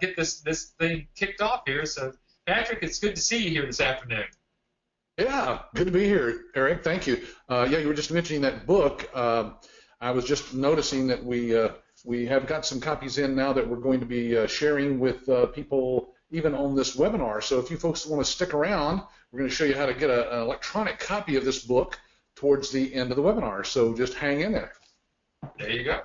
get this thing kicked off here. So, Patrick, it's good to see you here this afternoon. Yeah, good to be here, Eric. Thank you. Yeah, you were just mentioning that book. I was just noticing that we have got some copies in now that we're going to be sharing with people even on this webinar. So if you folks want to stick around, we're going to show you how to get an electronic copy of this book towards the end of the webinar. So just hang in there. There you go.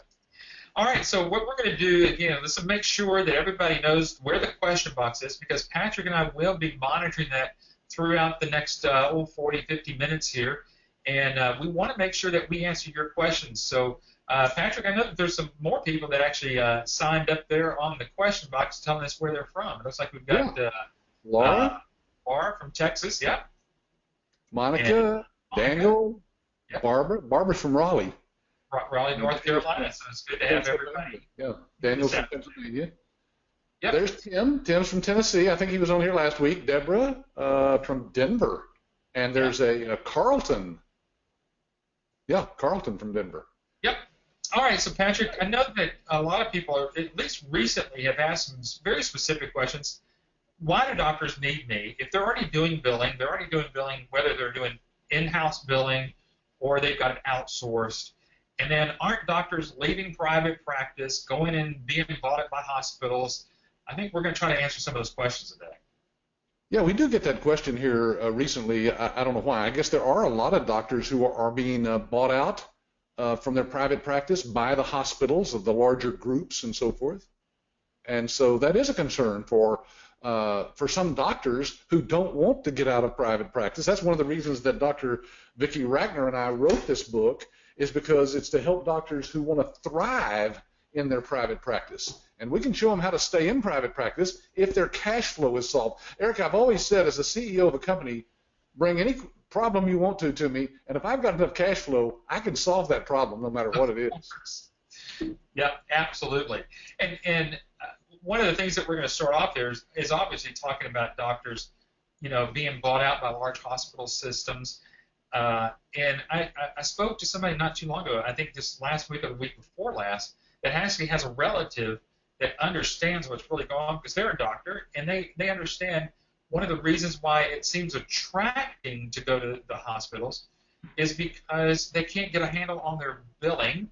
All right, so what we're going to do, again, let's make sure that everybody knows where the question box is, because Patrick and I will be monitoring that throughout the next 40, 50 minutes here, and we want to make sure that we answer your questions. So, Patrick, I know that there's some more people that actually signed up there on the question box telling us where they're from. It looks like we've got Laura from Texas, yeah. Monica, Daniel, yep. Barbara's from Raleigh. Raleigh, North Carolina, so it's good to have everybody. Yeah, Daniel's from Pennsylvania. Yep. There's Tim. Tim's from Tennessee. I think he was on here last week. Deborah from Denver. And there's a Carlton. Yeah, Carlton from Denver. Yep. All right, so Patrick, I know that a lot of people, at least recently, have asked some very specific questions. Why do doctors need me? If they're already doing billing, whether they're doing in-house billing or they've got it outsourced. And then aren't doctors leaving private practice, going and being bought up by hospitals? I think we're going to try to answer some of those questions today. Yeah, we do get that question here recently. I don't know why. I guess there are a lot of doctors who are being bought out from their private practice by the hospitals of the larger groups and so forth. And so that is a concern for some doctors who don't want to get out of private practice. That's one of the reasons that Dr. Vicki Ragnar and I wrote this book, is because it's to help doctors who want to thrive in their private practice. And we can show them how to stay in private practice if their cash flow is solved. Eric, I've always said, as a CEO of a company, bring any problem you want to me, and if I've got enough cash flow, I can solve that problem no matter what it is. Yeah, absolutely. And one of the things that we're going to start off here is obviously talking about doctors, being bought out by large hospital systems. And I spoke to somebody not too long ago, I think this last week or the week before last, that actually has a relative that understands what's really going on, because they're a doctor, and they understand one of the reasons why it seems attracting to go to the hospitals is because they can't get a handle on their billing,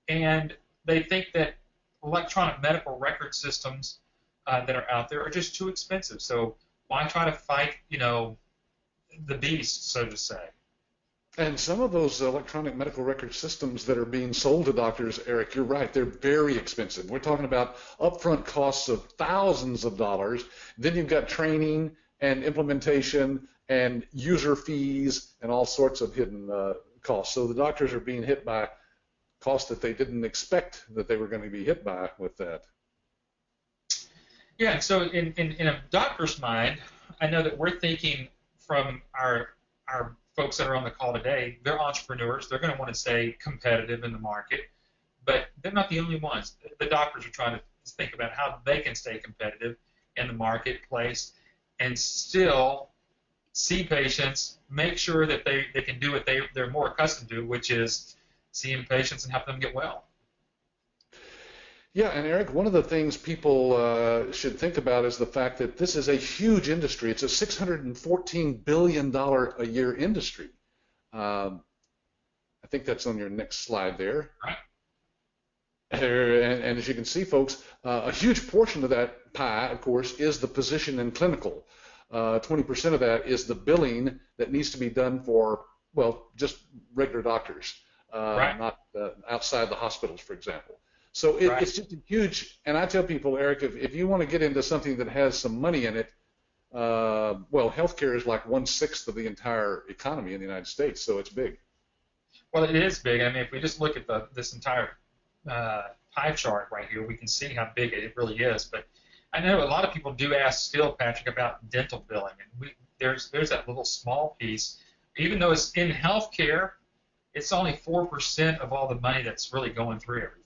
and they think that electronic medical record systems that are out there are just too expensive. So why try to fight, the beast, so to say? And some of those electronic medical record systems that are being sold to doctors, Eric, you're right, they're very expensive. We're talking about upfront costs of thousands of dollars. Then you've got training and implementation and user fees and all sorts of hidden costs. So the doctors are being hit by costs that they didn't expect that they were going to be hit by with that. Yeah, so in a doctor's mind, I know that we're thinking from our folks that are on the call today, they're entrepreneurs. They're going to want to stay competitive in the market, but they're not the only ones. The doctors are trying to think about how they can stay competitive in the marketplace and still see patients, make sure that they can do what they're more accustomed to, which is seeing patients and helping them get well. Yeah, and Eric, one of the things people should think about is the fact that this is a huge industry. It's a $614 billion a year industry. I think that's on your next slide there. Right. And as you can see, folks, a huge portion of that pie, of course, is the physician and clinical. 20% of that is the billing that needs to be done for, well, just regular doctors, right. Not outside the hospitals, for example. So it's just a huge, and I tell people, Eric, if you want to get into something that has some money in it, well, healthcare is like 1/6 of the entire economy in the United States, so it's big. Well, it is big. I mean, if we just look at this entire pie chart right here, we can see how big it really is. But I know a lot of people do ask still, Patrick, about dental billing, and there's that little small piece. Even though it's in healthcare, it's only 4% of all the money that's really going through everything.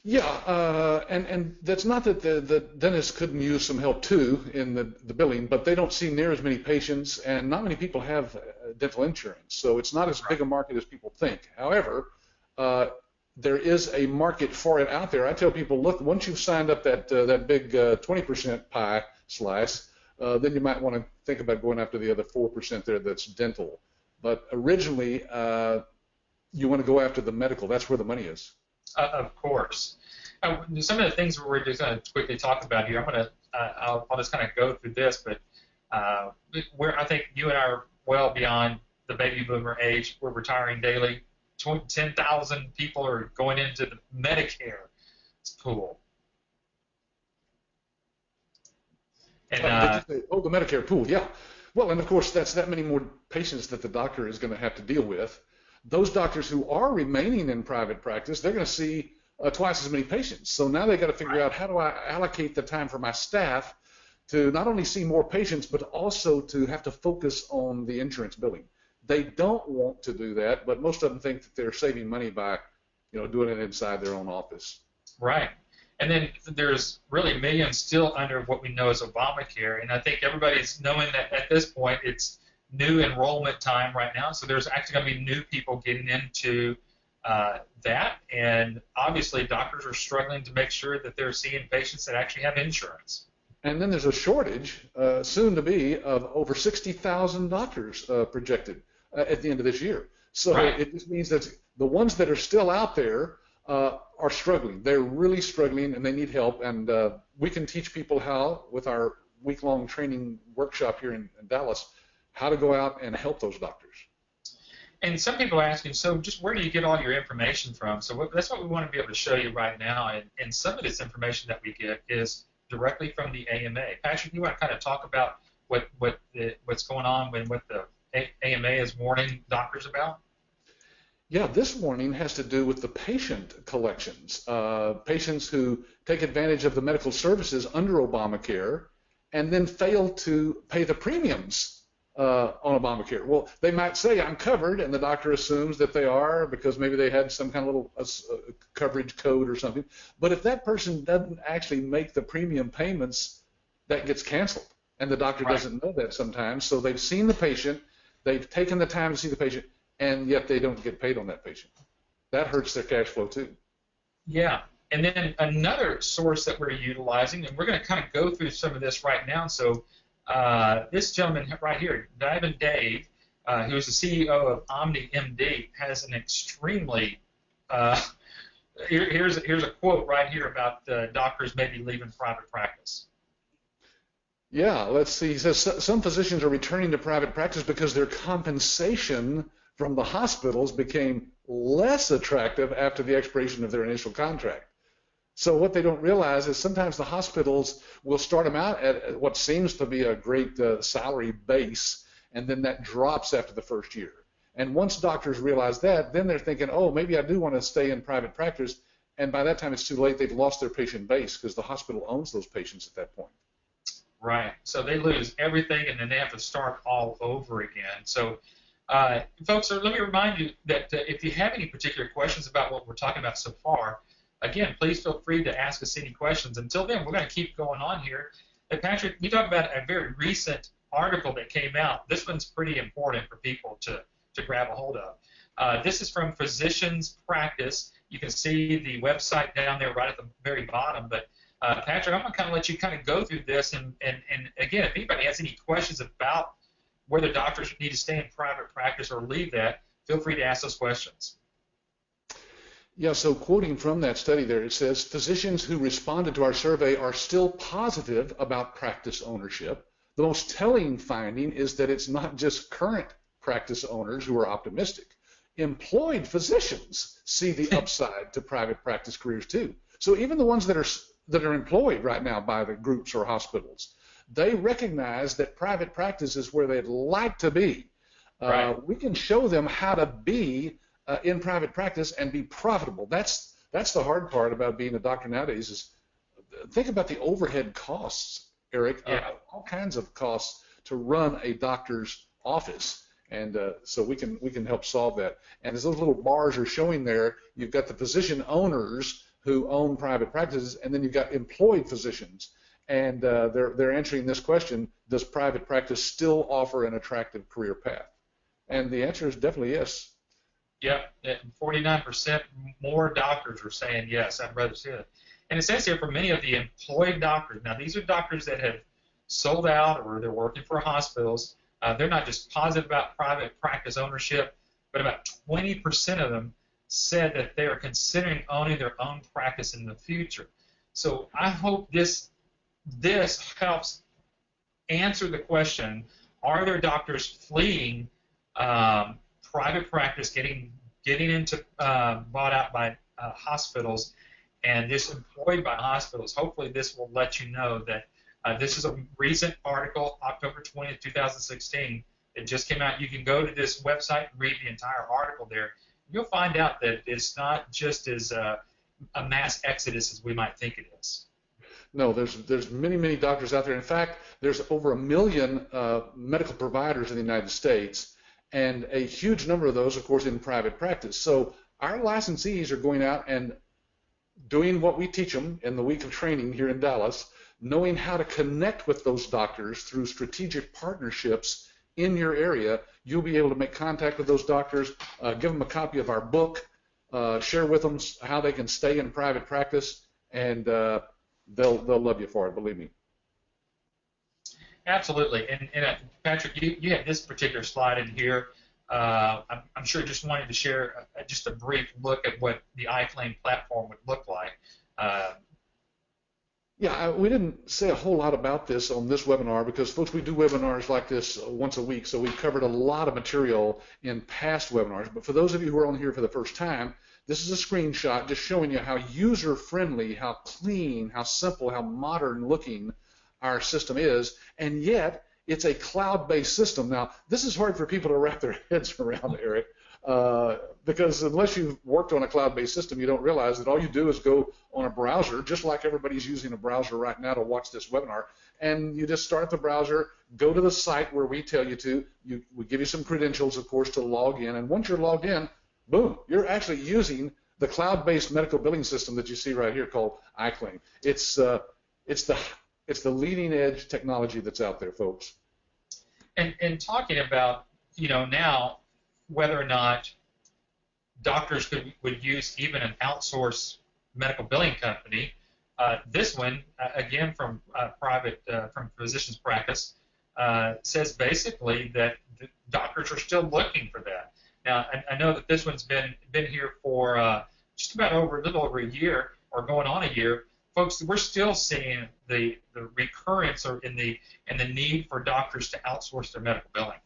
Yeah, and that's not that the dentists couldn't use some help too in the billing, but they don't see near as many patients, and not many people have dental insurance, so it's not as big a market as people think. However, there is a market for it out there. I tell people, look, once you've signed up that big 20% pie slice, then you might want to think about going after the other 4% there that's dental. But originally, you want to go after the medical. That's where the money is. Of course. Some of the things we're just going to quickly talk about here, I'll just kind of go through this, but I think you and I are well beyond the baby boomer age. We're retiring daily. 10,000 people are going into the Medicare pool. And, the Medicare pool, yeah. Well, and of course, that's that many more patients that the doctor is going to have to deal with. Those doctors who are remaining in private practice, they're going to see twice as many patients. So now they've got to figure out, how do I allocate the time for my staff to not only see more patients, but also to have to focus on the insurance billing. They don't want to do that, but most of them think that they're saving money by, doing it inside their own office. Right. And then there's really millions still under what we know as Obamacare, and I think everybody's knowing that at this point it's new enrollment time right now, so there's actually going to be new people getting into that, and obviously doctors are struggling to make sure that they're seeing patients that actually have insurance. And then there's a shortage, soon to be, of over 60,000 doctors projected at the end of this year. So right. It just means that the ones that are still out there are struggling. They're really struggling, and they need help. And we can teach people how, with our week-long training workshop here in Dallas, how to go out and help those doctors. And some people are asking, so just where do you get all your information from? So that's what we want to be able to show you right now. And some of this information that we get is directly from the AMA. Patrick, you want to kind of talk about what's going on and what the AMA is warning doctors about? Yeah, this warning has to do with the patient collections, patients who take advantage of the medical services under Obamacare and then fail to pay the premiums on Obamacare. Well, they might say, I'm covered, and the doctor assumes that they are because maybe they had some kind of little coverage code or something. But if that person doesn't actually make the premium payments, that gets canceled. And the doctor doesn't know that sometimes. So they've seen the patient, they've taken the time to see the patient, and yet they don't get paid on that patient. That hurts their cash flow too. Yeah. And then another source that we're utilizing, and we're going to kind of go through some of this right now. So this gentleman right here, Diamond Dave, who's the CEO of OmniMD, has an extremely here's a quote right here about doctors maybe leaving private practice. Yeah, let's see. He says some physicians are returning to private practice because their compensation from the hospitals became less attractive after the expiration of their initial contract. So what they don't realize is sometimes the hospitals will start them out at what seems to be a great salary base, and then that drops after the first year. And once doctors realize that, then they're thinking, oh, maybe I do want to stay in private practice, and by that time it's too late. They've lost their patient base because the hospital owns those patients at that point. Right. So they lose everything, and then they have to start all over again. So, folks, let me remind you that if you have any particular questions about what we're talking about so far, again, please feel free to ask us any questions. Until then, we're going to keep going on here. And Patrick, you talk about a very recent article that came out. This one's pretty important for people to grab a hold of. This is from Physicians Practice. You can see the website down there right at the very bottom. But, Patrick, I'm going to kind of let you kind of go through this. And again, if anybody has any questions about whether doctors need to stay in private practice or leave that, feel free to ask those questions. Yeah, so quoting from that study there, it says, physicians who responded to our survey are still positive about practice ownership. The most telling finding is that it's not just current practice owners who are optimistic. Employed physicians see the upside to private practice careers too. So even the ones that are employed right now by the groups or hospitals, they recognize that private practice is where they'd like to be. Right. We can show them how to be in private practice and be profitable. That's the hard part about being a doctor nowadays is think about the overhead costs, Eric. Yeah. All kinds of costs to run a doctor's office, and so we can help solve that. And as those little bars are showing there, you've got the physician owners who own private practices, and then you've got employed physicians, and they're answering this question: does private practice still offer an attractive career path? And the answer is definitely yes. Yep, 49% more doctors are saying yes, I'd rather see it. And it says here for many of the employed doctors, now these are doctors that have sold out or they're working for hospitals. They're not just positive about private practice ownership, but about 20% of them said that they are considering owning their own practice in the future. So I hope this helps answer the question, are there doctors fleeing private practice, getting into bought out by hospitals, and this employed by hospitals? Hopefully this will let you know that this is a recent article, October 20th, 2016. It just came out. You can go to this website and read the entire article there. You'll find out that it's not just as a mass exodus as we might think it is. No, there's many doctors out there. In fact, there's over 1 million medical providers in the United States, and a huge number of those, of course, in private practice. So our licensees are going out and doing what we teach them in the week of training here in Dallas, knowing how to connect with those doctors through strategic partnerships in your area. You'll be able to make contact with those doctors, give them a copy of our book, share with them how they can stay in private practice, and they'll love you for it, believe me. Absolutely. And Patrick, you had this particular slide in here. I'm sure just wanted to share just a brief look at what the iClaim platform would look like. Yeah, we didn't say a whole lot about this on this webinar because, folks, we do webinars like this once a week, so we've covered a lot of material in past webinars. But for those of you who are on here for the first time, this is a screenshot just showing you how user-friendly, how clean, how simple, how modern-looking our system is, and yet it's a cloud-based system. Now, this is hard for people to wrap their heads around, Eric, because unless you've worked on a cloud-based system, you don't realize that all you do is go on a browser, just like everybody's using a browser right now to watch this webinar, and you just start the browser, go to the site where we tell you to. We give you some credentials, of course, to log in, and once you're logged in, boom, you're actually using the cloud-based medical billing system that you see right here called iClaim. It's the leading edge technology that's out there, folks. And talking about, now whether or not doctors would use even an outsourced medical billing company, this one, again from from physician's practice, says basically that the doctors are still looking for that. Now, I know that this one's been here for just about a little over a year, or going on a year. Folks, we're still seeing the recurrence or in the need for doctors to outsource their medical billing.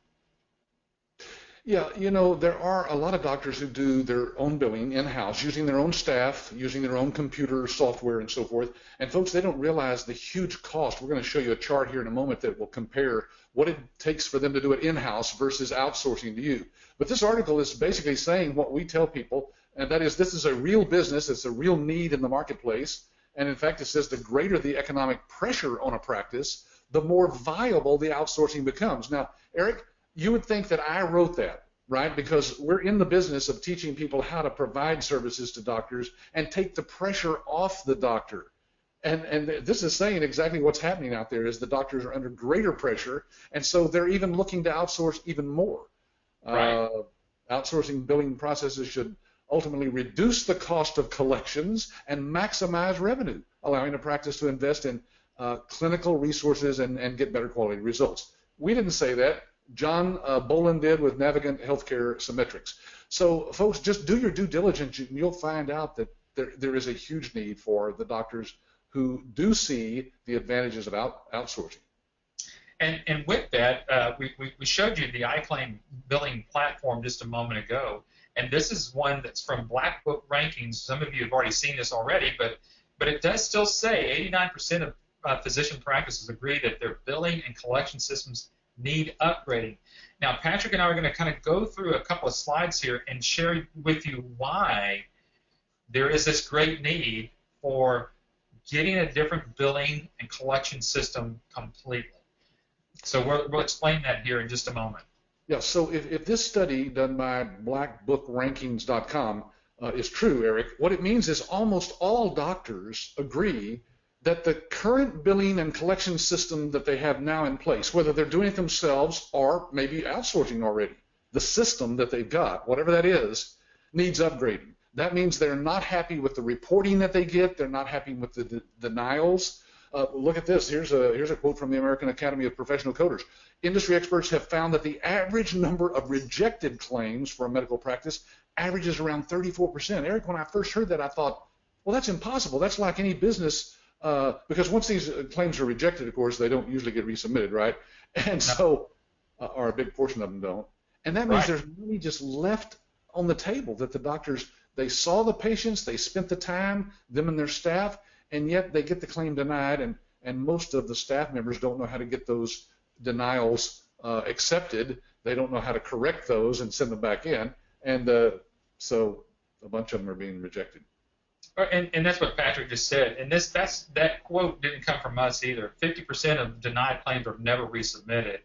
Yeah, there are a lot of doctors who do their own billing in-house, using their own staff, using their own computer software and so forth. And folks, they don't realize the huge cost. We're going to show you a chart here in a moment that will compare what it takes for them to do it in-house versus outsourcing to you. But this article is basically saying what we tell people, and that is this is a real business. It's a real need in the marketplace. And in fact, it says the greater the economic pressure on a practice, the more viable the outsourcing becomes. Now, Eric, you would think that I wrote that, right? Because we're in the business of teaching people how to provide services to doctors and take the pressure off the doctor. And this is saying exactly what's happening out there is the doctors are under greater pressure, and so they're even looking to outsource even more. Right. Outsourcing billing processes should ultimately reduce the cost of collections and maximize revenue, allowing a practice to invest in clinical resources and get better quality results. We didn't say that. John Boland did with Navigant Healthcare Symmetrics. So, folks, just do your due diligence, and you'll find out that there is a huge need for the doctors who do see the advantages of outsourcing. And with that, we showed you the iClaim billing platform just a moment ago, and this is one that's from Black Book Rankings. Some of you have already seen this already, but it does still say 89% of physician practices agree that their billing and collection systems need upgrading. Now, Patrick and I are going to kind of go through a couple of slides here and share with you why there is this great need for getting a different billing and collection system completely. So we'll explain that here in just a moment. Yeah, so if this study done by blackbookrankings.com is true, Eric, what it means is almost all doctors agree that the current billing and collection system that they have now in place, whether they're doing it themselves or maybe outsourcing already, the system that they've got, whatever that is needs upgrading. That means they're not happy with the reporting that they get. They're not happy with the denials. Look at this. Here's a quote from the American Academy of Professional Coders. Industry experts have found that the average number of rejected claims for a medical practice averages around 34%. Eric, when I first heard that, I thought, well, that's impossible. That's like any business, because once these claims are rejected, of course, they don't usually get resubmitted, right? And so, or a big portion of them don't. And that means there's money just left on the table that the doctors, they saw the patients, they spent the time, them and their staff, and yet they get the claim denied, and most of the staff members don't know how to get those denials accepted. They don't know how to correct those and send them back in, and so a bunch of them are being rejected. And that's what Patrick just said. And that quote didn't come from us either. 50% of denied claims are never resubmitted.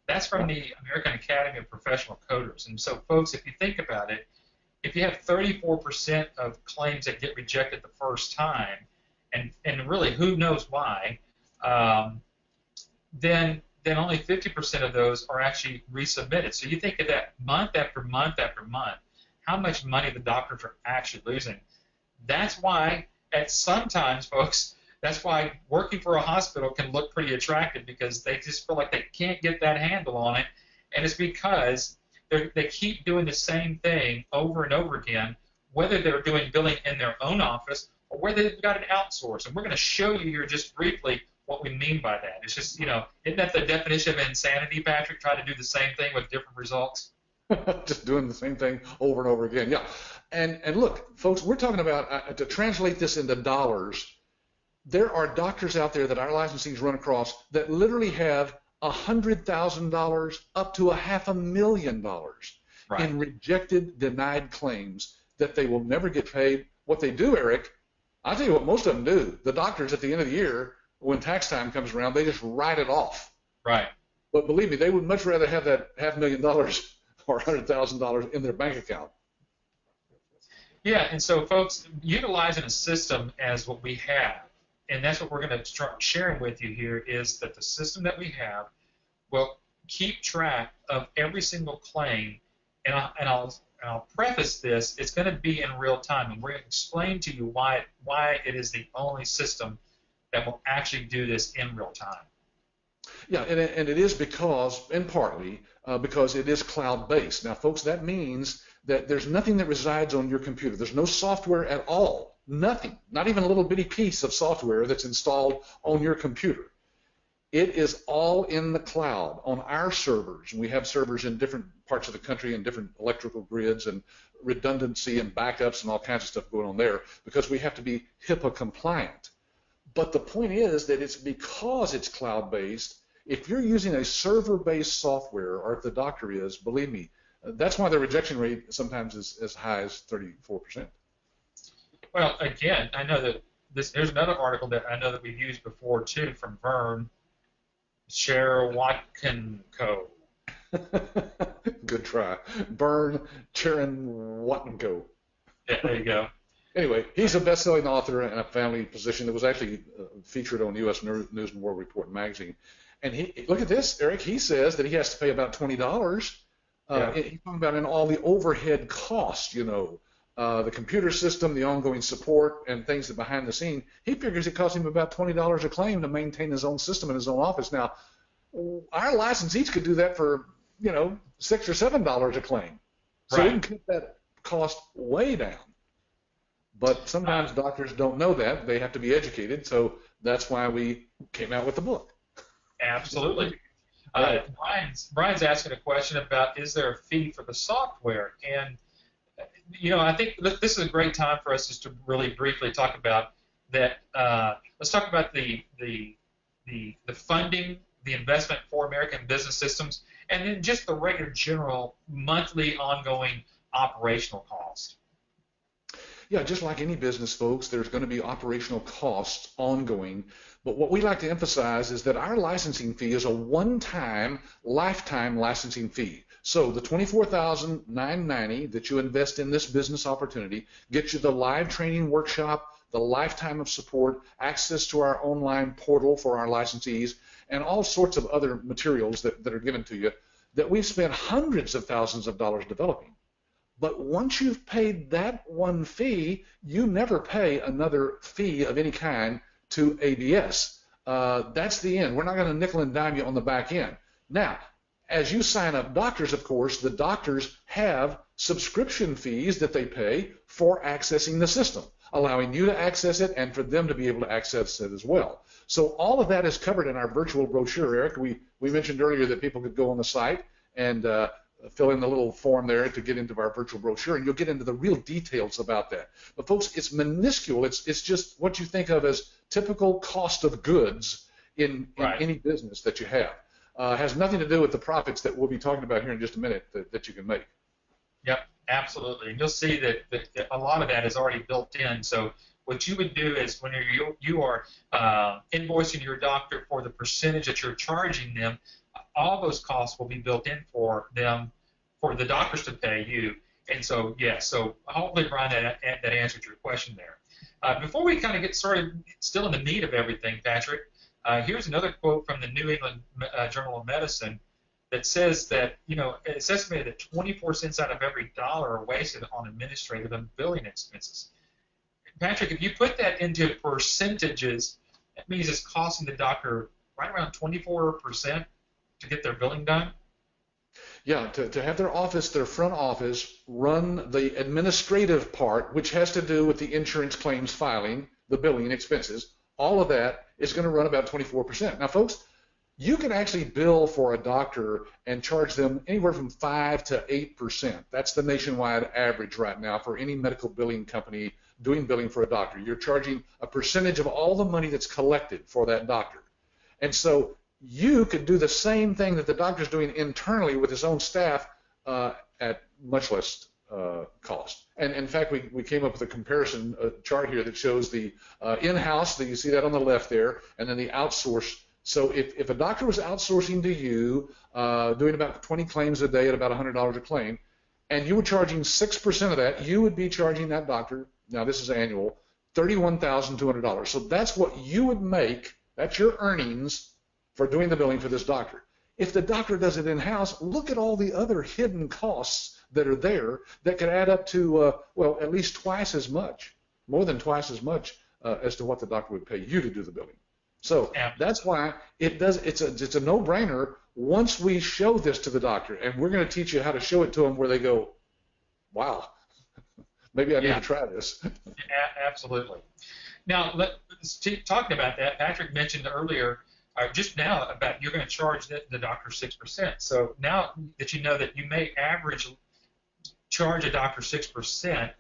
That's from the American Academy of Professional Coders. And so, folks, if you think about it, if you have 34% of claims that get rejected the first time, and really who knows why, then only 50% of those are actually resubmitted. So you think of that month after month after month, how much money the doctors are actually losing. That's why, sometimes, folks, that's why working for a hospital can look pretty attractive, because they just feel like they can't get that handle on it, and it's because they keep doing the same thing over and over again, whether they're doing billing in their own office or whether they've got it outsourced. And we're going to show you here just briefly what we mean by that. It's just, isn't that the definition of insanity, Patrick? Try to do the same thing with different results. Just doing the same thing over and over again. Yeah. And look, folks, we're talking about, to translate this into dollars, there are doctors out there that our licensees run across that literally have $100,000 up to $500,000 in rejected, denied claims that they will never get paid. What they do, Eric, I'll tell you what most of them do. The doctors at the end of the year, when tax time comes around, they just write it off. Right. But believe me, they would much rather have that $500,000 or $100,000 in their bank account. Yeah, and so, folks, utilizing a system as what we have, and that's what we're going to start sharing with you here, is that the system that we have will keep track of every single claim, and I'll preface this, it's going to be in real time, and we're going to explain to you why it is the only system that will actually do this in real time. Yeah, and it is because, and partly, because it is cloud-based. Now, folks, that means that there's nothing that resides on your computer. There's no software at all. Nothing. Not even a little bitty piece of software that's installed on your computer. It is all in the cloud on our servers. And we have servers in different parts of the country and different electrical grids and redundancy and backups and all kinds of stuff going on there, because we have to be HIPAA compliant. But the point is that it's because it's cloud-based. If you're using a server-based software, or if the doctor is, believe me, that's why the rejection rate sometimes is as high as 34%. Well, again, I know that there's another article that I know that we've used before too, from Vern Cherwatkenko. Good try. Vern Cherwatkenko. Yeah, there you go. Anyway, he's a best-selling author and a family physician that was actually featured on U.S. News and World Report magazine. And look at this, Eric. He says that he has to pay about $20. He's talking about in all the overhead costs, the computer system, the ongoing support, and things that behind the scene. He figures it costs him about $20 a claim to maintain his own system in his own office. Now, our licensees could do that for, $6 or $7 a claim. So we can cut that cost way down. But sometimes doctors don't know that. They have to be educated. So that's why we came out with the book. Absolutely. Brian's asking a question about, is there a fee for the software? And, I think this is a great time for us just to really briefly talk about that. Let's talk about the funding, the investment for American Business Systems, and then just the regular general monthly ongoing operational cost. Yeah, just like any business, folks, there's going to be operational costs ongoing. But what we like to emphasize is that our licensing fee is a one-time, lifetime licensing fee. So the $24,990 that you invest in this business opportunity gets you the live training workshop, the lifetime of support, access to our online portal for our licensees, and all sorts of other materials that are given to you that we've spent hundreds of thousands of dollars developing. But once you've paid that one fee, you never pay another fee of any kind to ABS. That's the end. We're not going to nickel and dime you on the back end. Now, as you sign up doctors, of course, the doctors have subscription fees that they pay for accessing the system, allowing you to access it and for them to be able to access it as well. So all of that is covered in our virtual brochure, Eric. We mentioned earlier that people could go on the site and fill in the little form there to get into our virtual brochure, and you'll get into the real details about that. But folks, it's minuscule. It's just what you think of as typical cost of goods in any business that you have. Has nothing to do with the profits that we'll be talking about here in just a minute that you can make. Yep, absolutely. And you'll see that a lot of that is already built in. So what you would do is when you are invoicing your doctor for the percentage that you're charging them, all those costs will be built in for them, for the doctors to pay you. And so, yes, so hopefully, Brian, that answered your question there. Before we kind of get started, still in the meat of everything, Patrick, here's another quote from the New England Journal of Medicine that says that, it's estimated that 24 cents out of every dollar are wasted on administrative and billing expenses. Patrick, if you put that into percentages, that means it's costing the doctor right around 24% to get their billing done? Yeah, to have their office, their front office, run the administrative part, which has to do with the insurance claims filing, the billing expenses, all of that is going to run about 24%. Now, folks, you can actually bill for a doctor and charge them anywhere from 5 to 8%. That's the nationwide average right now for any medical billing company doing billing for a doctor. You're charging a percentage of all the money that's collected for that doctor. And so you could do the same thing that the doctor's doing internally with his own staff at much less cost. And in fact, we came up with a comparison chart here that shows the in-house, you see that on the left there, and then the outsourced. So if a doctor was outsourcing to you, doing about 20 claims a day at about $100 a claim, and you were charging 6% of that, you would be charging that doctor, now this is annual, $31,200. So that's what you would make, that's your earnings for doing the billing for this doctor. If the doctor does it in-house, look at all the other hidden costs that are there that could add up to, well, at least twice as much, more than twice as much as to what the doctor would pay you to do the billing. So that's why it's a no-brainer once we show this to the doctor, and we're going to teach you how to show it to them where they go, wow, maybe I need to try this. Absolutely. Now, let's keep talking about that. Patrick mentioned earlier, just now, about you're going to charge the doctor 6%. So now that you know that you may charge a doctor 6%,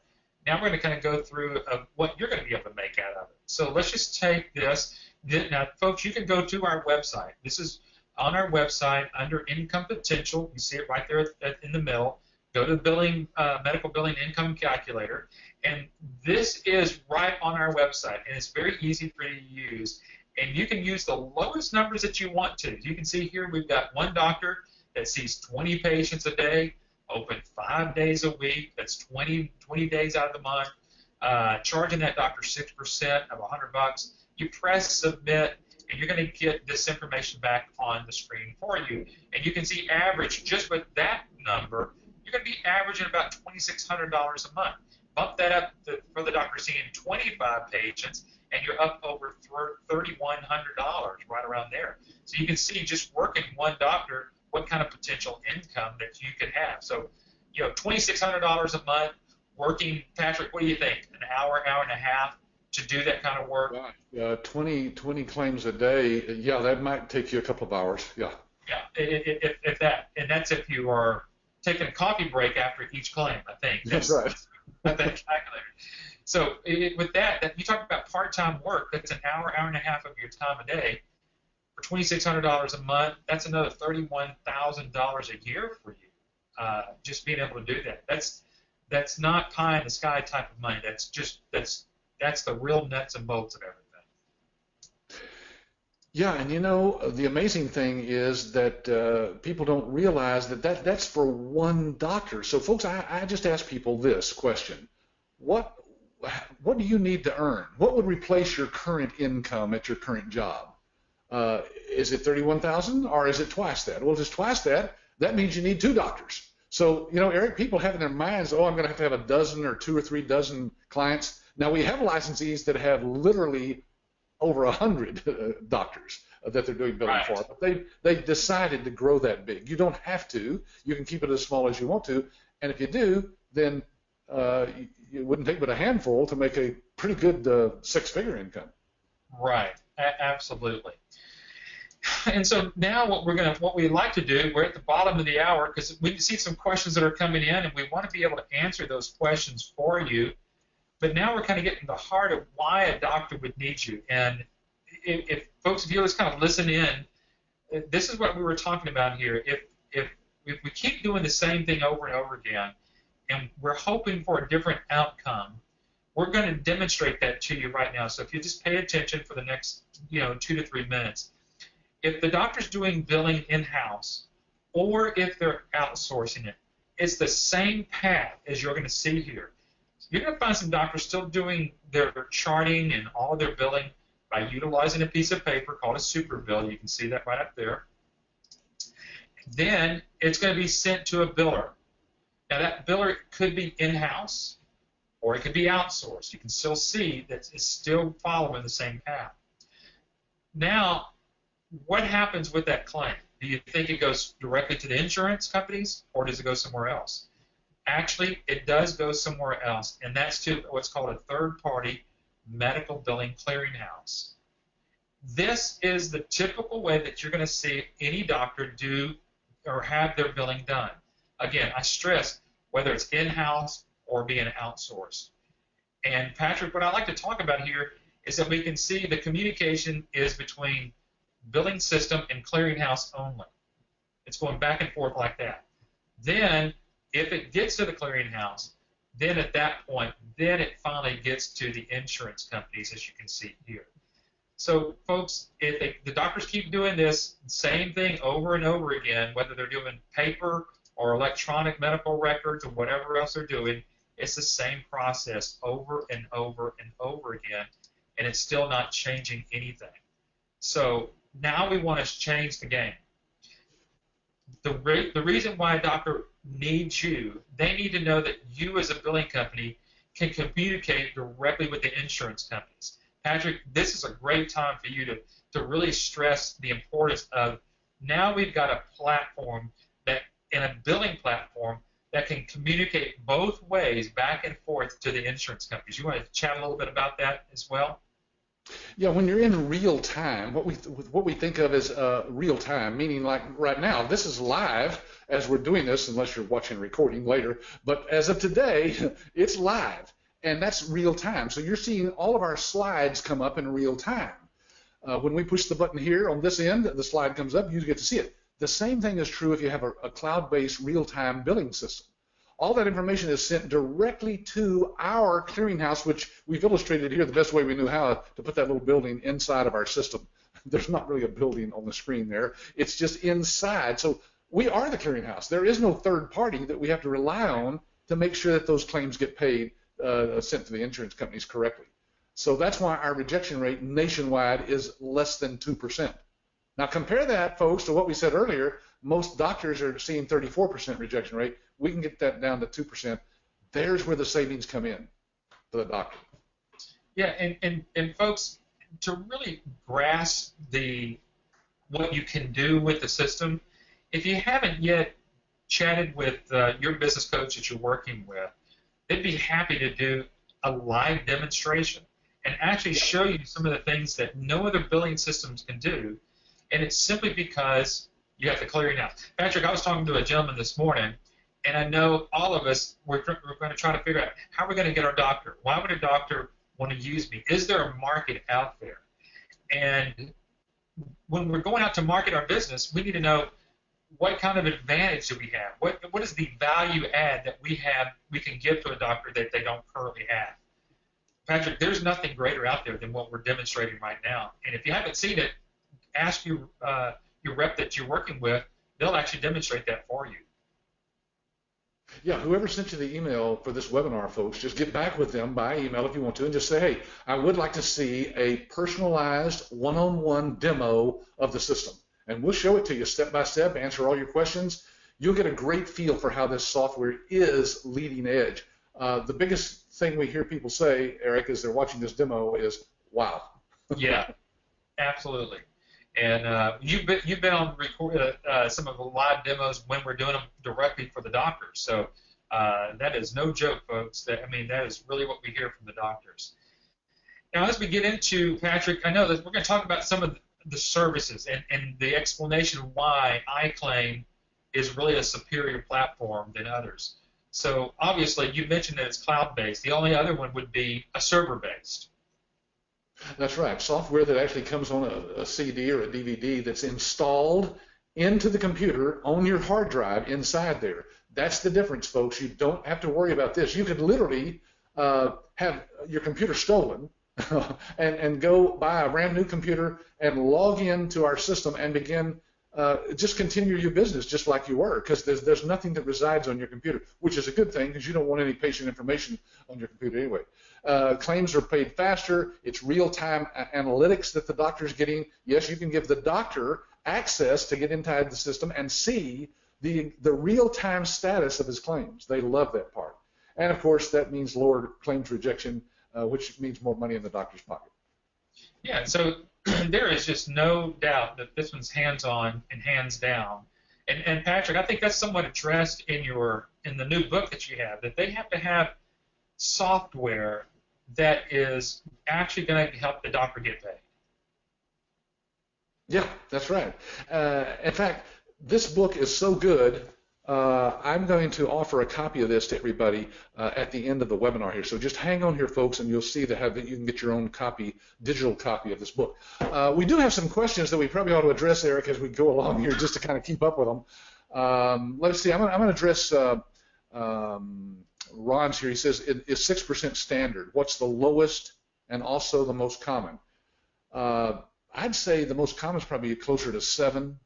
now we're going to kind of go through what you're going to be able to make out of it. So let's just take this. Now, folks, you can go to our website. This is on our website under Income Potential. You see it right there in the middle. Go to the medical billing income calculator, and this is right on our website, and it's very easy for you to use. And you can use the lowest numbers that you want to. You can see here we've got one doctor that sees 20 patients a day, open 5 days a week. That's 20 days out of the month. Charging that doctor 6% of $100. You press submit, and you're going to get this information back on the screen for you. And you can see average, just with that number, you're going to be averaging about $2,600 a month. Bump that up for the doctor seeing 25 patients, and you're up over $3,100, right around there. So you can see just working one doctor what kind of potential income that you could have. So, $2,600 a month working. Patrick, what do you think? An hour and a half to do that kind of work? 20 claims a day. Yeah, that might take you a couple of hours. Yeah. Yeah, if that, and that's if you are taking a coffee break after each claim, I think. That's right. That calculator. So with that, you talk about part-time work. That's an hour and a half of your time a day. For $2,600 a month, that's another $31,000 a year for you. Just being able to do that. That's not pie in the sky type of money. That's the real nuts and bolts of everything. Yeah, and the amazing thing is that people don't realize that's for one doctor. So, folks, I just ask people this question: What do you need to earn? What would replace your current income at your current job? Is it $31,000 or is it twice that? Well, if it's twice that, that means you need two doctors. So, you know, Eric, people have in their minds, oh, I'm going to have a dozen or 2 or 3 dozen clients. Now, we have licensees that have literally over 100 doctors that they're doing billing for. But they've decided to grow that big. You don't have to. You can keep it as small as you want to. And if you do, then it wouldn't take but a handful to make a pretty good 6-figure income. Right. Absolutely. And so now what we'd like to do, we're at the bottom of the hour because we see some questions that are coming in, and we want to be able to answer those questions for you. But now we're kind of getting to the heart of why a doctor would need you. And if folks, if you just kind of listen in, this is what we were talking about here. If we keep doing the same thing over and over again, and we're hoping for a different outcome, we're going to demonstrate that to you right now. So if you just pay attention for the next 2 to 3 minutes. If the doctor's doing billing in-house or if they're outsourcing it, it's the same path as you're going to see here. You're going to find some doctors still doing their charting and all of their billing by utilizing a piece of paper called a super bill. You can see that right up there. Then it's going to be sent to a biller. Now that biller could be in-house or it could be outsourced. You can still see that it's still following the same path. Now, what happens with that claim? Do you think it goes directly to the insurance companies or does it go somewhere else? Actually, it does go somewhere else, and that's to what's called a third-party medical billing clearinghouse. This is the typical way that you're going to see any doctor do or have their billing done. Again, I stress whether it's in-house or being outsourced. And Patrick, what I like to talk about here is that we can see the communication is between billing system and clearinghouse only. It's going back and forth like that. Then, if it gets to the clearinghouse, then at that point, then it finally gets to the insurance companies, as you can see here. So, folks, if the doctors keep doing this same thing over and over again, whether they're doing paper or electronic medical records or whatever else they're doing, it's the same process over and over and over again, and it's still not changing anything. So now we want to change the game. The reason why a doctor needs you, they need to know that you as a billing company can communicate directly with the insurance companies. Patrick, this is a great time for you to really stress the importance of now we've got a platform that, in a billing platform, that can communicate both ways back and forth to the insurance companies. You want to chat a little bit about that as well? Yeah, when you're in real time, what we think of as real time, meaning like right now, this is live as we're doing this, unless you're watching recording later. But as of today, it's live, and that's real time. So you're seeing all of our slides come up in real time. When we push the button here on this end, the slide comes up, you get to see it. The same thing is true if you have a cloud-based real-time billing system. All that information is sent directly to our clearinghouse, which we've illustrated here the best way we knew how to put that little building inside of our system. There's not really a building on the screen there. It's just inside. So we are the clearinghouse. There is no third party that we have to rely on to make sure that those claims get paid, sent to the insurance companies correctly. So that's why our rejection rate nationwide is less than 2%. Now compare that, folks, to what we said earlier. Most doctors are seeing 34% rejection rate. We can get that down to 2%. There's where the savings come in for the doctor. Yeah, and folks, to really grasp what you can do with the system, if you haven't yet chatted with your business coach that you're working with, they'd be happy to do a live demonstration and actually show you some of the things that no other billing systems can do. And it's simply because you have the clearinghouse. Patrick, I was talking to a gentleman this morning, and I know all of us, we're going to try to figure out how we're going to get our doctor. Why would a doctor want to use me? Is there a market out there? And when we're going out to market our business, we need to know what kind of advantage do we have? What is the value add that we can give to a doctor that they don't currently have? Patrick, there's nothing greater out there than what we're demonstrating right now. And if you haven't seen it, ask your rep that you're working with. They'll actually demonstrate that for you. Yeah, whoever sent you the email for this webinar, folks, just get back with them by email if you want to and just say, hey, I would like to see a personalized one-on-one demo of the system. And we'll show it to you step by step, answer all your questions. you'll get a great feel for how this software is leading edge. The biggest thing we hear people say, Eric, as they're watching this demo is, wow. Yeah, absolutely. And you've been on some of the live demos when we're doing them directly for the doctors. So that is no joke, folks. That is really what we hear from the doctors. Now, as we get into, Patrick, I know that we're going to talk about some of the services and the explanation of why iClaim is really a superior platform than others. So obviously, you mentioned that it's cloud-based. The only other one would be a server-based. That's right. Software that actually comes on a CD or a DVD that's installed into the computer on your hard drive inside there. That's the difference, folks. You don't have to worry about this. You could literally have your computer stolen and go buy a brand new computer and log into our system and begin just continue your business just like you were, because there's nothing that resides on your computer, which is a good thing because you don't want any patient information on your computer anyway. Claims are paid faster. It's real-time analytics that the doctor's getting. Yes, you can give the doctor access to get inside the system and see the real-time status of his claims. They love that part. And, of course, that means lower claims rejection, which means more money in the doctor's pocket. Yeah, so there is just no doubt that this one's hands-on and hands-down. And Patrick, I think that's somewhat addressed in the new book that you have, that they have to have software that is actually going to help the doctor get paid. Yeah, that's right. In fact, this book is so good, I'm going to offer a copy of this to everybody at the end of the webinar here. So just hang on here, folks, and you'll see that you can get your own copy, digital copy of this book. We do have some questions that we probably ought to address, Eric, as we go along here, just to kind of keep up with them. Let's see. I'm going to address Ron's here. He says, is 6% standard? What's the lowest and also the most common? I'd say the most common is probably closer to 7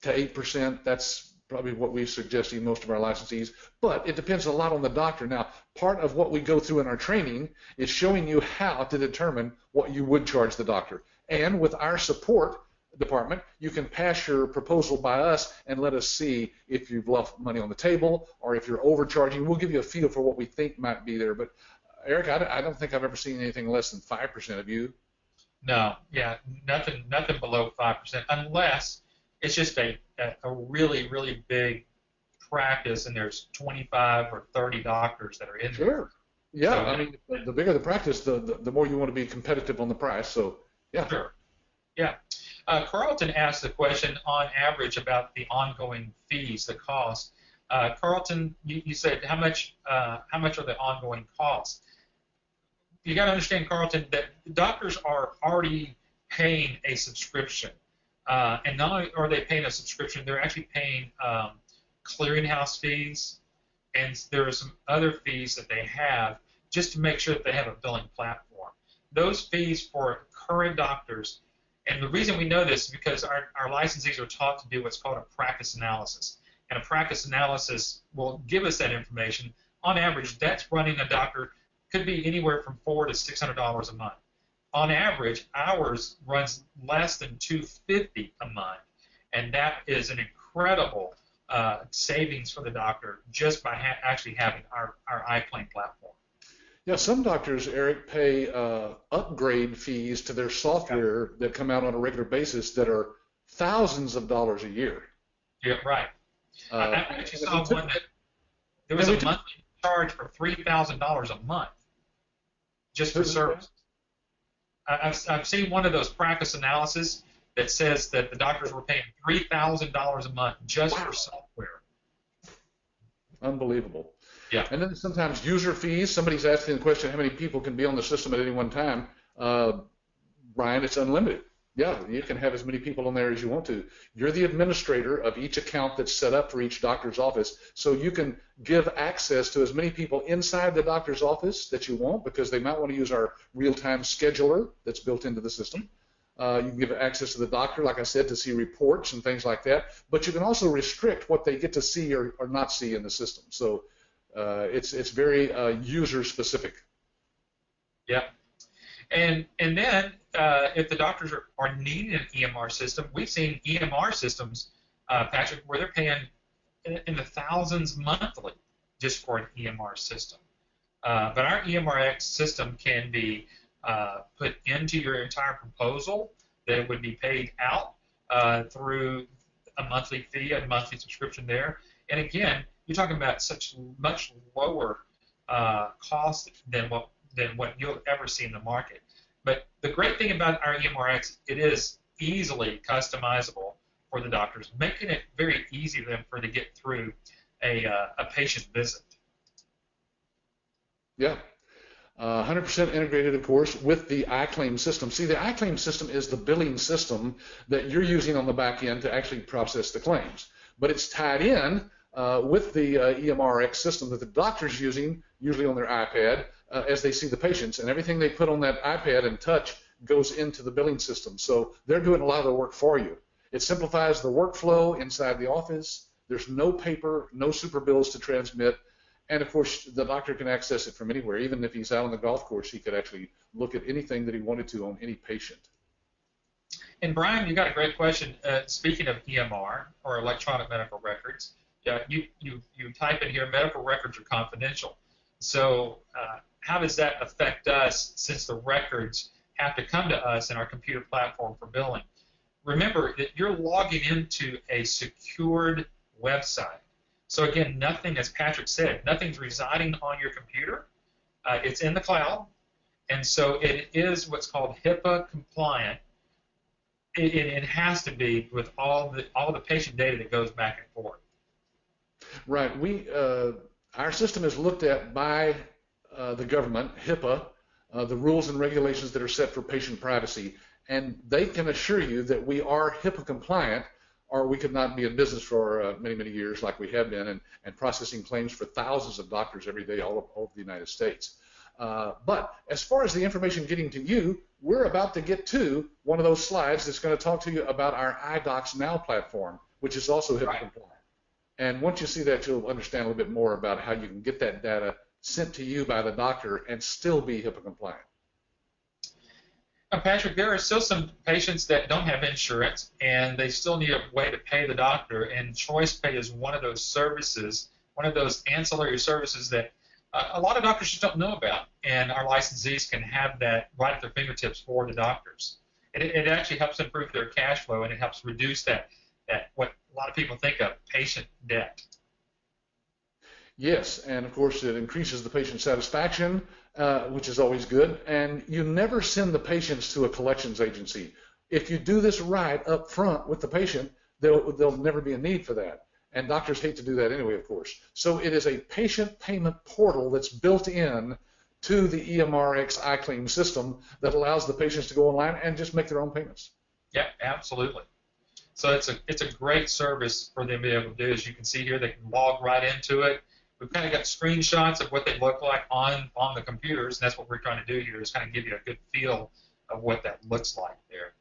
to 8%. That's probably what we suggest in most of our licensees, but it depends a lot on the doctor. Now, part of what we go through in our training is showing you how to determine what you would charge the doctor. And with our support department, you can pass your proposal by us and let us see if you've left money on the table or if you're overcharging. We'll give you a feel for what we think might be there. But, Eric, I don't think I've ever seen anything less than 5% of you. No, yeah, nothing below 5%, unless it's just a really, really big practice and there's 25 or 30 doctors that are in there. Sure. Yeah, so, I mean, the bigger the practice, the more you want to be competitive on the price. So, yeah. Sure. Yeah. Carlton asked a question on average about the ongoing fees, the cost. Carlton, you said how much are the ongoing costs? You got to understand, Carlton, that doctors are already paying a subscription. And not only are they paying a subscription, they're actually paying clearinghouse fees, and there are some other fees that they have just to make sure that they have a billing platform. Those fees for current doctors, and the reason we know this is because our licensees are taught to do what's called a practice analysis. And a practice analysis will give us that information. On average, that's running a doctor could be anywhere from $400 to $600 a month. On average, ours runs less than $250 a month, and that is an incredible savings for the doctor just by actually having our iClaim platform. Yeah, some doctors, Eric, pay upgrade fees to their software that come out on a regular basis that are thousands of dollars a year. Yeah, right. I actually saw one that there was a monthly charge for $3,000 a month just for service. I've seen one of those practice analyses that says that the doctors were paying $3,000 a month just for software. Unbelievable. Yeah. And then sometimes user fees. Somebody's asking the question, how many people can be on the system at any one time? Brian, it's unlimited. Yeah, you can have as many people on there as you want to. You're the administrator of each account that's set up for each doctor's office, so you can give access to as many people inside the doctor's office that you want, because they might want to use our real-time scheduler that's built into the system. You can give access to the doctor, like I said, to see reports and things like that, but you can also restrict what they get to see or not see in the system. So it's very user-specific. Yeah. And then if the doctors are needing an EMR system, we've seen EMR systems, Patrick, where they're paying in the thousands monthly just for an EMR system. But our EMRX system can be put into your entire proposal that it would be paid out through a monthly fee, a monthly subscription there. And again, you're talking about such much lower cost than what you'll ever see in the market. But the great thing about our EMRX, it is easily customizable for the doctors, making it very easy for them to get through a patient visit. Yeah. 100% integrated, of course, with the iClaim system. See, the iClaim system is the billing system that you're using on the back end to actually process the claims. But it's tied in with the EMRX system that the doctor's using, usually on their iPad, as they see the patients. And everything they put on that iPad and touch goes into the billing system. So they're doing a lot of the work for you. It simplifies the workflow inside the office. There's no paper, no super bills to transmit. And, of course, the doctor can access it from anywhere. Even if he's out on the golf course, he could actually look at anything that he wanted to on any patient. And, Brian, you got a great question. Speaking of EMR, or electronic medical records, you type in here, medical records are confidential. So how does that affect us since the records have to come to us in our computer platform for billing? Remember that you're logging into a secured website. So again, nothing, as Patrick said, nothing's residing on your computer. It's in the cloud, and so it is what's called HIPAA compliant. It has to be with all the patient data that goes back and forth. Right. Our system is looked at by the government, HIPAA, the rules and regulations that are set for patient privacy, and they can assure you that we are HIPAA compliant, or we could not be in business for many, many years like we have been, and processing claims for thousands of doctors every day all over the United States. But as far as the information getting to you, we're about to get to one of those slides that's going to talk to you about our iDocs Now platform, which is also HIPAA compliant. And once you see that, you'll understand a little bit more about how you can get that data sent to you by the doctor and still be HIPAA compliant. Now, Patrick, there are still some patients that don't have insurance, and they still need a way to pay the doctor, and ChoicePay is one of those services, one of those ancillary services that a lot of doctors just don't know about, and our licensees can have that right at their fingertips for the doctors. It actually helps improve their cash flow, and it helps reduce that what a lot of people think of, patient debt. Yes, and of course it increases the patient satisfaction, which is always good, and you never send the patients to a collections agency. If you do this right up front with the patient, there'll never be a need for that, and doctors hate to do that anyway, of course. So it is a patient payment portal that's built in to the EMRX iClaim system that allows the patients to go online and just make their own payments. Yeah, absolutely. So it's a great service for them to be able to do. As you can see here, they can log right into it. We've kind of got screenshots of what they look like on the computers, and that's what we're trying to do here, is kind of give you a good feel of what that looks like there.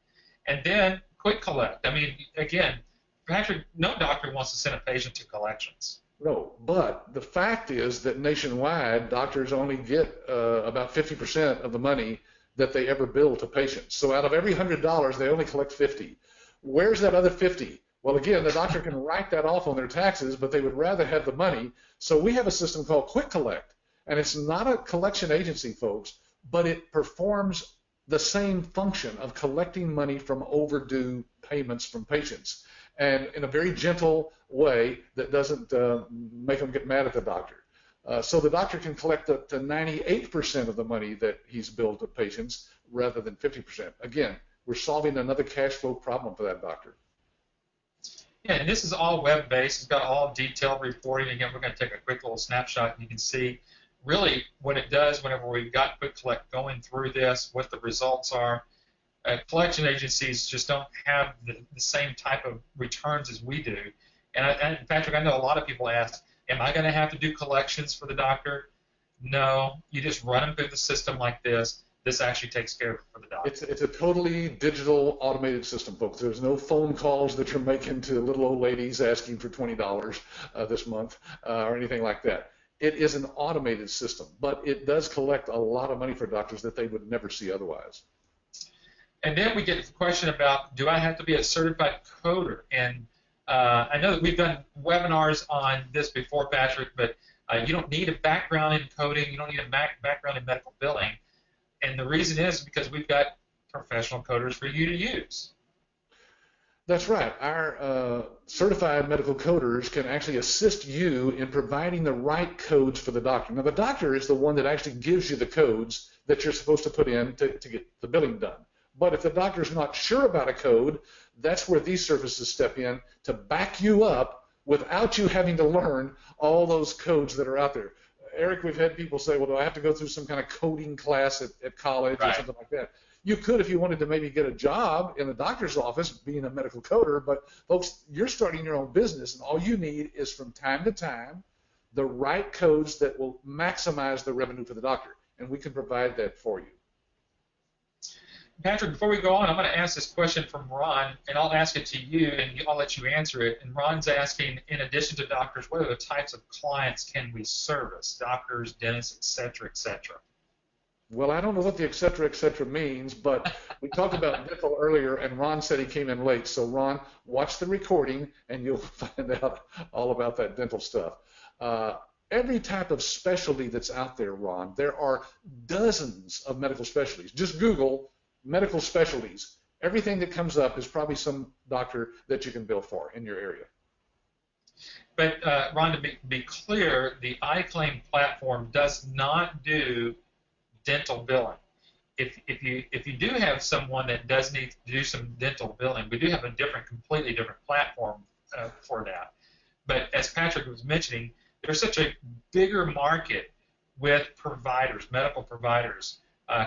And then Quick Collect. I mean, again, Patrick, no doctor wants to send a patient to collections. No, but the fact is that nationwide, doctors only get about 50% of the money that they ever bill to patients. So out of every $100, they only collect 50. Where's that other 50? Well, again, the doctor can write that off on their taxes, but they would rather have the money. So we have a system called Quick Collect, and it's not a collection agency, folks, but it performs the same function of collecting money from overdue payments from patients, and in a very gentle way that doesn't make them get mad at the doctor. So the doctor can collect up to 98% of the money that he's billed to patients rather than 50%. Again, we're solving another cash flow problem for that doctor. Yeah, and this is all web-based. It's got all detailed reporting. Again, we're going to take a quick little snapshot, and you can see really what it does whenever we've got Quick Collect going through this, what the results are. Collection agencies just don't have the same type of returns as we do. And Patrick, I know a lot of people ask, am I going to have to do collections for the doctor? No, you just run them through the system like this. This actually takes care of it for the doctor. It's a totally digital, automated system, folks. There's no phone calls that you're making to little old ladies asking for $20 this month or anything like that. It is an automated system, but it does collect a lot of money for doctors that they would never see otherwise. And then we get the question about, do I have to be a certified coder? And I know that we've done webinars on this before, Patrick, but you don't need a background in coding. You don't need a background in medical billing. And the reason is because we've got professional coders for you to use. That's right. Our certified medical coders can actually assist you in providing the right codes for the doctor. Now, the doctor is the one that actually gives you the codes that you're supposed to put in to get the billing done. But if the doctor's not sure about a code, that's where these services step in to back you up without you having to learn all those codes that are out there. Eric, we've had people say, well, do I have to go through some kind of coding class at college or something like that? You could if you wanted to maybe get a job in a doctor's office being a medical coder, but folks, you're starting your own business, and all you need is from time to time the right codes that will maximize the revenue for the doctor, and we can provide that for you. Patrick, before we go on, I'm going to ask this question from Ron, and I'll ask it to you, and I'll let you answer it. And Ron's asking, in addition to doctors, what other types of clients can we service? Doctors, dentists, et cetera, et cetera. Well, I don't know what the et cetera means, but we talked about dental earlier, and Ron said he came in late. So, Ron, watch the recording, and you'll find out all about that dental stuff. Every type of specialty that's out there, Ron, there are dozens of medical specialties. Just Google medical specialties. Everything that comes up is probably some doctor that you can bill for in your area. But, Ron, to be clear, the iClaim platform does not do dental billing. If you do have someone that does need to do some dental billing, we do have a completely different platform for that. But as Patrick was mentioning, there's such a bigger market with providers, medical providers,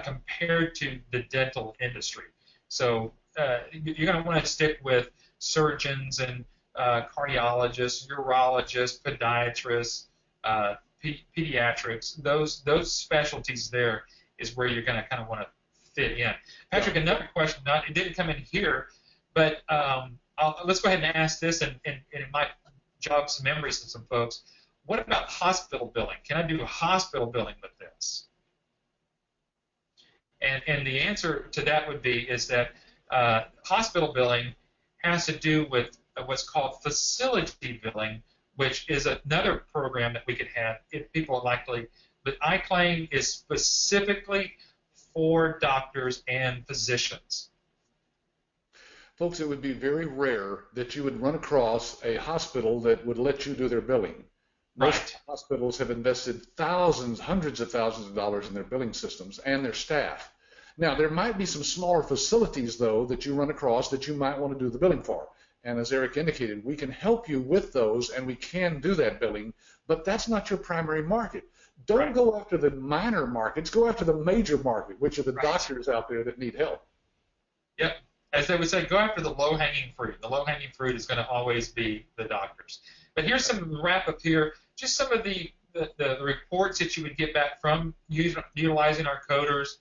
compared to the dental industry. So you're going to want to stick with surgeons and cardiologists, urologists, podiatrists, pediatrics. Those specialties there is where you're going to kind of want to fit in. Patrick, another question, it didn't come in here, but let's go ahead and ask this, and it might jog some memories of some folks. What about hospital billing? Can I do hospital billing with this? And the answer to that would be is that hospital billing has to do with what's called facility billing, which is another program that we could have if people are likely. But iClaim is specifically for doctors and physicians. Folks, it would be very rare that you would run across a hospital that would let you do their billing. Most hospitals have invested thousands, hundreds of thousands of dollars in their billing systems and their staff. Now, there might be some smaller facilities, though, that you run across that you might want to do the billing for. And as Eric indicated, we can help you with those, and we can do that billing, but that's not your primary market. Don't go after the minor markets. Go after the major market, which are the doctors out there that need help. Yep. As they would say, go after the low-hanging fruit. The low-hanging fruit is going to always be the doctors. But here's some wrap-up here. Just some of the reports that you would get back from utilizing our coders.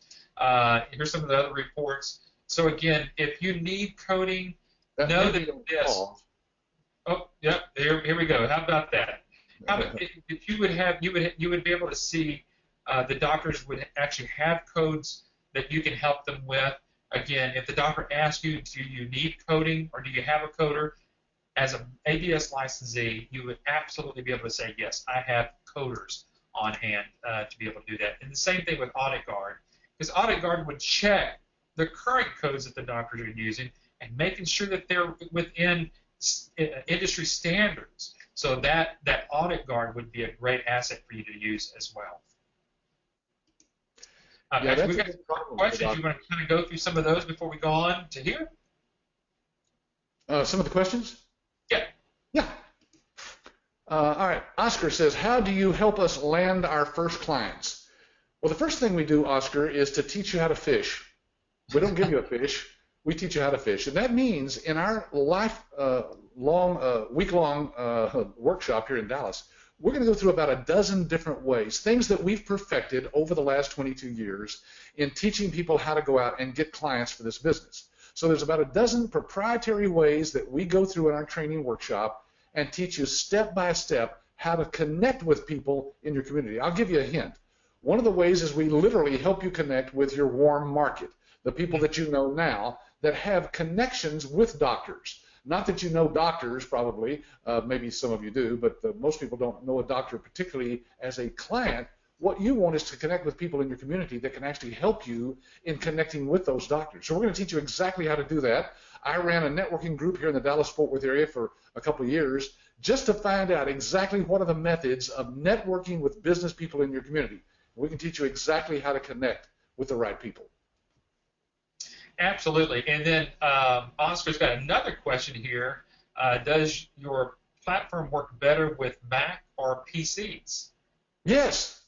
Here's some of the other reports. So again, if you need coding, know that this. Oh, yep. Here we go. How about that? If you would have, you would be able to see the doctors would actually have codes that you can help them with. Again, if the doctor asks you, do you need coding or do you have a coder? As an ABS licensee, you would absolutely be able to say, yes, I have coders on hand to be able to do that. And the same thing with Audit Guard, because Audit Guard would check the current codes that the doctors are using and making sure that they're within industry standards. So that Audit Guard would be a great asset for you to use as well. Yeah, we've got some questions. You want to kind of go through some of those before we go on to here? Some of the questions? Yeah. Yeah. All right. Oscar says, how do you help us land our first clients? Well, the first thing we do, Oscar, is to teach you how to fish. We don't give you a fish. We teach you how to fish. And that means in our week-long workshop here in Dallas, we're going to go through about a dozen different ways, things that we've perfected over the last 22 years in teaching people how to go out and get clients for this business. So there's about a dozen proprietary ways that we go through in our training workshop and teach you step by step how to connect with people in your community. I'll give you a hint. One of the ways is we literally help you connect with your warm market, the people that you know now that have connections with doctors. Not that you know doctors, probably, maybe some of you do, but most people don't know a doctor particularly as a client. What you want is to connect with people in your community that can actually help you in connecting with those doctors. So we're going to teach you exactly how to do that. I ran a networking group here in the Dallas-Fort Worth area for a couple of years just to find out exactly what are the methods of networking with business people in your community. We can teach you exactly how to connect with the right people. Absolutely. And then Oscar's got another question here. Does your platform work better with Mac or PCs? Yes.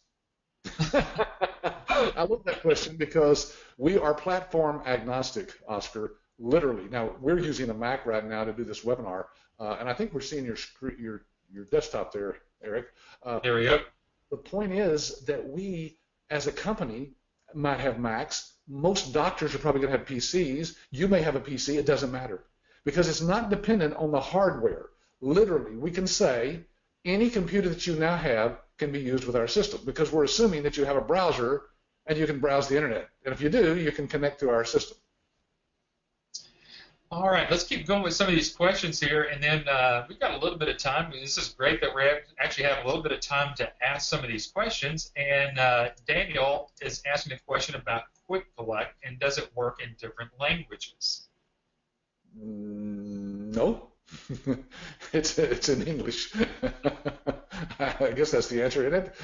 I love that question because we are platform agnostic, Oscar, literally. Now, we're using a Mac right now to do this webinar, and I think we're seeing your desktop there, Eric. There we go. The point is that we, as a company, might have Macs. Most doctors are probably going to have PCs. You may have a PC. It doesn't matter because it's not dependent on the hardware. Literally, we can say any computer that you now have can be used with our system because we're assuming that you have a browser and you can browse the internet. And if you do, you can connect to our system. All right, let's keep going with some of these questions here, and then we've got a little bit of time. This is great that we actually have a little bit of time to ask some of these questions. And Daniel is asking a question about Quick Collect, and does it work in different languages? No, it's in English. I guess that's the answer, isn't it?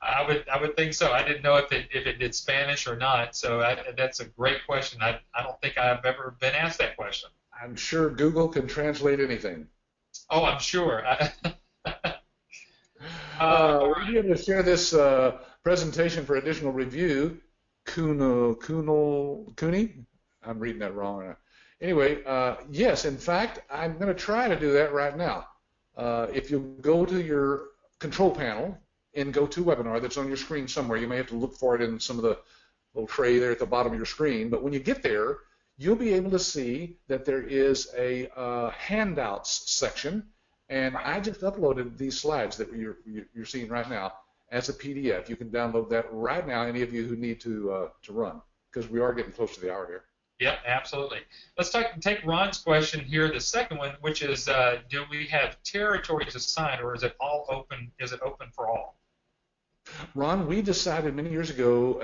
I would think so. I didn't know if it did Spanish or not. So that's a great question. I don't think I've ever been asked that question. I'm sure Google can translate anything. Oh, I'm sure. We'll be able to share this presentation for additional review. Cooney? I'm reading that wrong. Anyway, yes, in fact, I'm going to try to do that right now. If you go to your control panel in GoToWebinar that's on your screen somewhere, you may have to look for it in some of the little tray there at the bottom of your screen, but when you get there, you'll be able to see that there is a handouts section, and I just uploaded these slides that you're seeing right now as a PDF. You can download that right now, any of you who need to run, because we are getting close to the hour here. Yep, absolutely. Let's take Ron's question here, the second one, which is, do we have territories assigned, or is it all open? Is it open for all? Ron, we decided many years ago,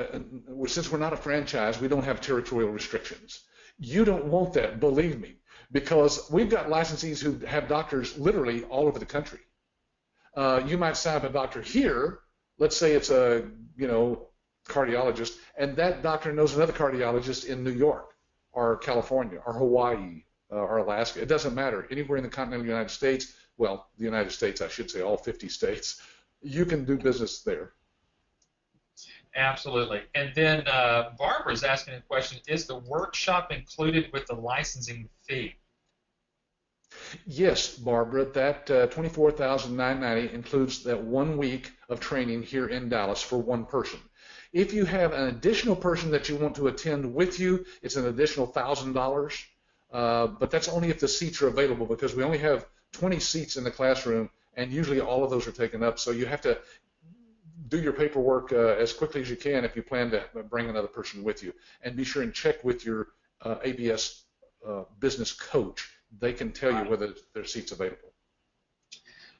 since we're not a franchise, we don't have territorial restrictions. You don't want that, believe me, because we've got licensees who have doctors literally all over the country. You might sign up a doctor here. Let's say it's a cardiologist, and that doctor knows another cardiologist in New York or California or Hawaii or Alaska. It doesn't matter. Anywhere in the continental United States, well, the United States, I should say, all 50 states, you can do business there. Absolutely. And then Barbara's asking a question, is the workshop included with the licensing fee? Yes, Barbara, that $24,990 includes that 1 week of training here in Dallas for one person. If you have an additional person that you want to attend with you, it's an additional $1,000, but that's only if the seats are available because we only have 20 seats in the classroom, and usually all of those are taken up, so you have to do your paperwork as quickly as you can if you plan to bring another person with you. And be sure and check with your ABS business coach. They can tell you whether there are seats available.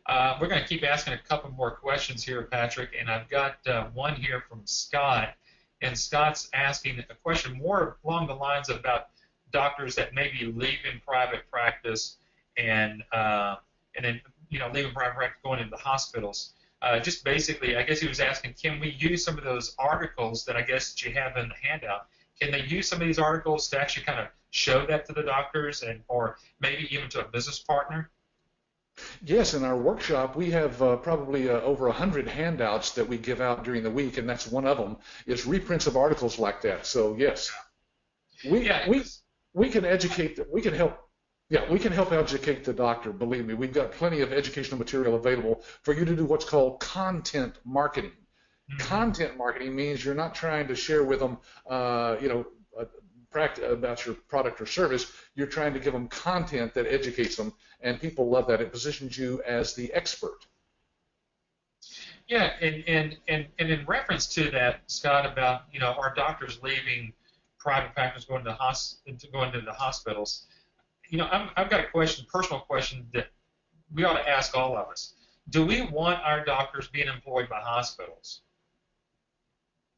We're going to keep asking a couple more questions here, Patrick, and I've got one here from Scott, and Scott's asking a question more along the lines about doctors that may be leaving private practice and then leaving private practice going into the hospitals. Just basically, I guess he was asking, can we use some of those articles that I guess that you have in the handout? Can they use some of these articles to actually kind of show that to the doctors or maybe even to a business partner? Yes, in our workshop, we have probably over 100 handouts that we give out during the week, and that's one of them is reprints of articles like that. So yes, we can educate. We can help. Yeah, we can help educate the doctor. Believe me, we've got plenty of educational material available for you to do what's called content marketing. Mm-hmm. Content marketing means you're not trying to share with them, about your product or service. You're trying to give them content that educates them, and people love that. It positions you as the expert. Yeah, and in reference to that, Scott, about our doctors leaving private practice going to the hospitals. I've got a question, personal question that we ought to ask all of us. Do we want our doctors being employed by hospitals?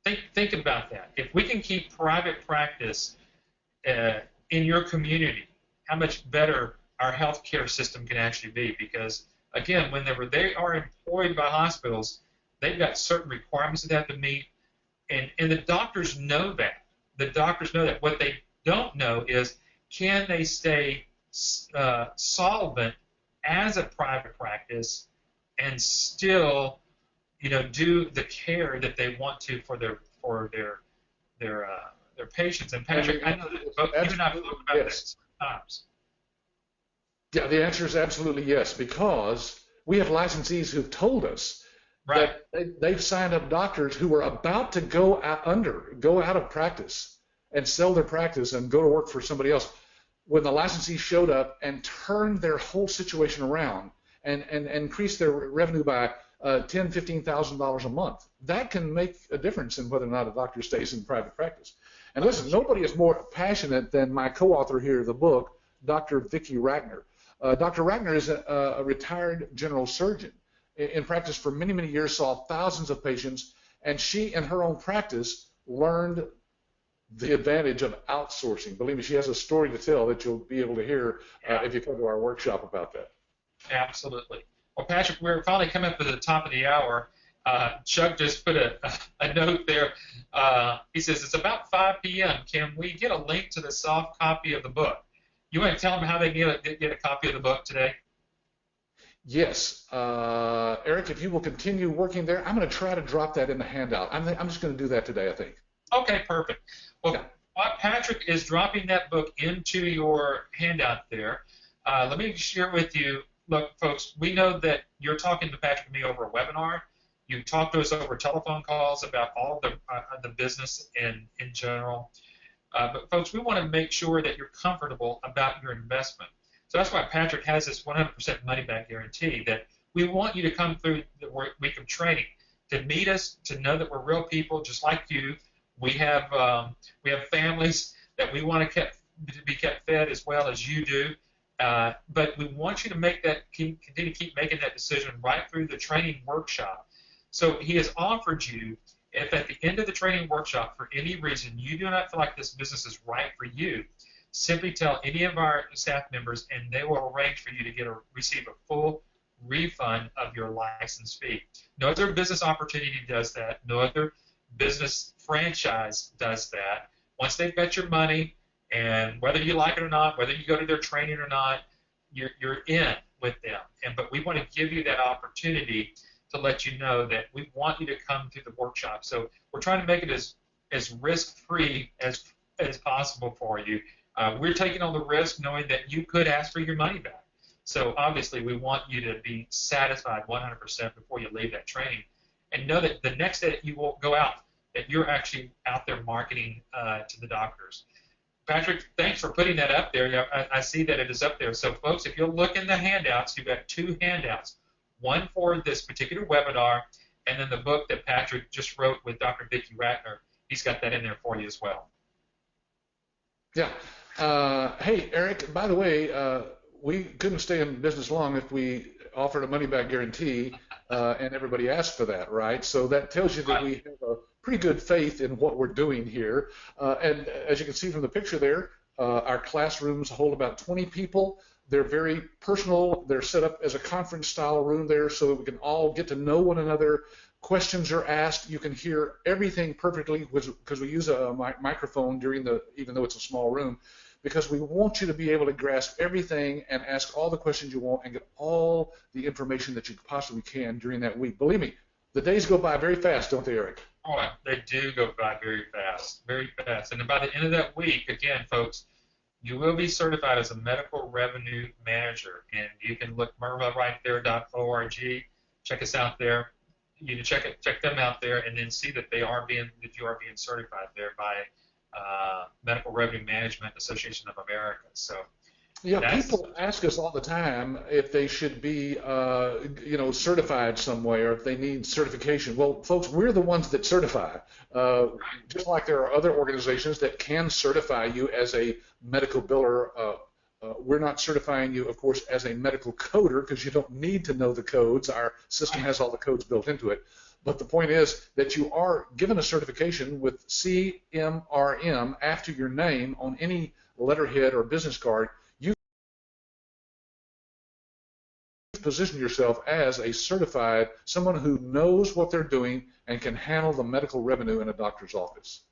Think about that. If we can keep private practice in your community, how much better our healthcare system can actually be. Because again, whenever they are employed by hospitals, they've got certain requirements that they have to meet, and the doctors know that. The doctors know that. What they don't know is, can they stay solvent as a private practice and still, do the care that they want to for their patients. And Patrick, I know that both you and I have talked about this times. Yeah, the answer is absolutely yes, because we have licensees who've told us that they've signed up doctors who are about to go out of practice and sell their practice and go to work for somebody else, when the licensee showed up and turned their whole situation around and increased their revenue by $10,000, $15,000 a month. That can make a difference in whether or not a doctor stays in private practice. And listen, nobody is more passionate than my co-author here of the book, Dr. Vicki Ratner. Dr. Ratner is a retired general surgeon in practice for many, many years, saw thousands of patients, and she, in her own practice, learned the advantage of outsourcing. Believe me, she has a story to tell that you'll be able to hear if you come to our workshop about that. Absolutely. Well, Patrick, we're finally coming up to the top of the hour. Chuck just put a note there. He says, it's about 5 p.m. Can we get a link to the soft copy of the book? You want to tell them how they get a copy of the book today? Yes. Eric, if you will continue working there, I'm going to try to drop that in the handout. I'm just going to do that today, I think. Okay, perfect. Well, Patrick is dropping that book into your handout there. Let me share with you. Look, folks, we know that you're talking to Patrick and me over a webinar. You talk to us over telephone calls about all the business in general. But, folks, we want to make sure that you're comfortable about your investment. So that's why Patrick has this 100% money-back guarantee, that we want you to come through the week of training, to meet us, to know that we're real people just like you. We have families that we want to be kept fed as well as you do. But we want you to continue to keep making that decision right through the training workshop. So he has offered you, if at the end of the training workshop, for any reason you do not feel like this business is right for you, simply tell any of our staff members, and they will arrange for you to receive a full refund of your license fee. No other business opportunity does that. No other business franchise does that. Once they've got your money, and whether you like it or not, whether you go to their training or not, you're in with them. But we want to give you that opportunity to let you know that we want you to come to the workshop. So we're trying to make it as risk-free as possible for you. We're taking on the risk knowing that you could ask for your money back. So obviously we want you to be satisfied 100% before you leave that training, and know that the next day that you will go out, that you're actually out there marketing to the doctors. Patrick, thanks for putting that up there. I see that it is up there. So, folks, if you'll look in the handouts, you've got 2 handouts, one for this particular webinar, and then the book that Patrick just wrote with Dr. Vicki Ratner. He's got that in there for you as well. Yeah. Hey, Eric, by the way, we couldn't stay in business long if we offered a money-back guarantee and everybody asked for that, right? So that tells you that we have a pretty good faith in what we're doing here. And as you can see from the picture there, our classrooms hold about 20 people. They're very personal. They're set up as a conference-style room there so that we can all get to know one another. Questions are asked. You can hear everything perfectly because we use a microphone even though it's a small room, because we want you to be able to grasp everything and ask all the questions you want and get all the information that you possibly can during that week. Believe me, the days go by very fast, don't they, Eric? Oh, they do go by very fast, very fast. And by the end of that week, again, folks, you will be certified as a medical revenue manager. And you can look mervarighthere.org. Check us out there. You can check them out there, and then see that you are being certified there by Medical Revenue Management Association of America. So. Yeah, people ask us all the time if they should be, certified some way, or if they need certification. Well, folks, we're the ones that certify. Just like there are other organizations that can certify you as a medical biller We're not certifying you, of course, as a medical coder because you don't need to know the codes. Our system has all the codes built into it. But the point is that you are given a certification with CMRM after your name on any letterhead or business card. You position yourself as a certified, someone who knows what they're doing and can handle the medical revenue in a doctor's office.